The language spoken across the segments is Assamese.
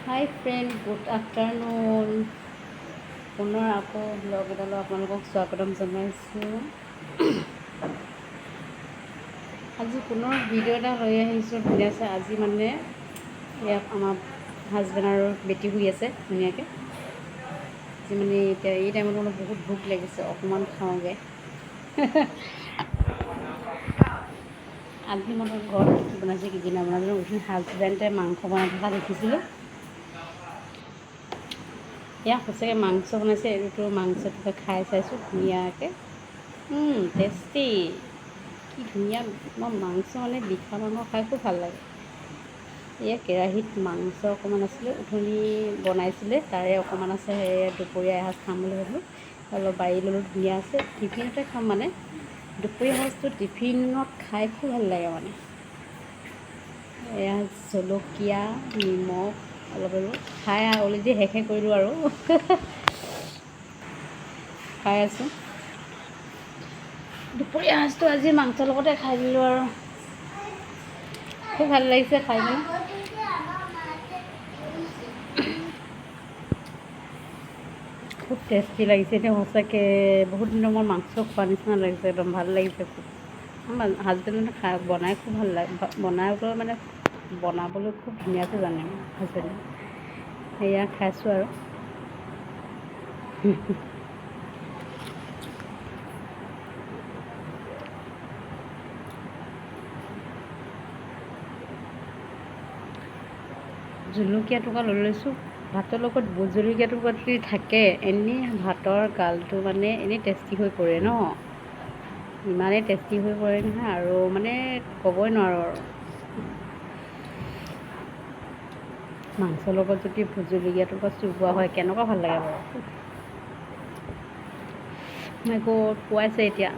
হাই ফ্ৰেণ্ড, গুড আফটাৰনুন। পুনৰ আকৌ ব্লগ এটালৈ আপোনালোকক স্বাগতম জনাইছোঁ। আজি পুনৰ ভিডিঅ' এটা লৈ আহিছোঁ ধুনীয়াছে। আজি মানে ইয়াত আমাৰ হাজবেণ্ড আৰু বেটি শুই আছে ধুনীয়াকৈ। আজি মানে এতিয়া এই টাইমত মানে বহুত ভোক লাগিছে, অকণমান খাওঁগৈ। আজি মানে ঘৰত কি বনাইছে কি কি নবনাইছে, হাজবেণ্ডে মাংস বনাই থকা দেখিছিলোঁ। এয়া সঁচাকৈ মাংস বনাইছে। এইটো মাংসটোকে খাই চাইছোঁ ধুনীয়াকৈ। টেষ্টি, কি ধুনীয়া। মই মাংস মানে বিষা মাংস খাই খুব ভাল লাগে। এয়া কেৰাহীত মাংস অকণমান আছিলে, উঠনি বনাইছিলে, তাৰে অকণমান আছে। দুপৰীয়া এসাঁজ খাম বুলি ভাবিলোঁ, অলপ বাৰী ল'লোঁ। ধুনীয়া আছে, টিফিনতে খাম মানে। দুপৰীয়া সাঁজটো টিফিনত খাই খুব ভাল লাগে মানে। এয়া জলকীয়া, নিমখ অলপ ল'লোঁ, খাই অলৰেডি শেষে কৰিলোঁ আৰু খাই আছোঁ। দুপৰীয়া সাঁজটো আজি মাংসৰ লগতে খাই দিলোঁ আৰু খুব ভাল লাগিছে খাই কিনে। খুব টেষ্টি লাগিছে। এতিয়া সঁচাকৈ বহুত দিনৰ মই মাংস খোৱা নিচিনা লাগিছে, একদম ভাল লাগিছে খুব। আমাৰ হাজবেণ্ডে বনাই খুব ভাল লাগে, বনাবলৈ খুব ধুনীয়াকৈ জানে মোৰ হাজবেণ্ডে। সেয়া খাইছোঁ আৰু জলকীয়া টুকুৰা লৈ লৈছোঁ। ভাতৰ লগত ভোট জলকীয়া টুকুৰা যদি থাকে, এনেই ভাতৰ গালটো মানে এনেই টেষ্টি হৈ পৰে ন। ইমানেই টেষ্টি হৈ পৰে নহয়, আৰু মানে ক'বই নোৱাৰোঁ আৰু। মাংসৰ লগত যদি ভোট জলকীয়া টুকুৰা চুবোৱা হয়, কেনেকুৱা ভাল লাগে বাৰু। আকৌ পোৱাইছে এতিয়া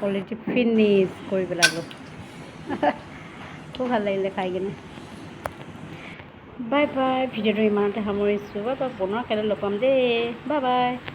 অলৰেডি ফিনিছ কৰি পেলালোঁ। খুব ভাল লাগিলে খাই কিনে। বাই বাই, ভিডিঅ'টো ইমানতে সামৰিছোঁ। বাই বাই, পুনৰ কাইলৈ লগ পাম দেই। Bye bye.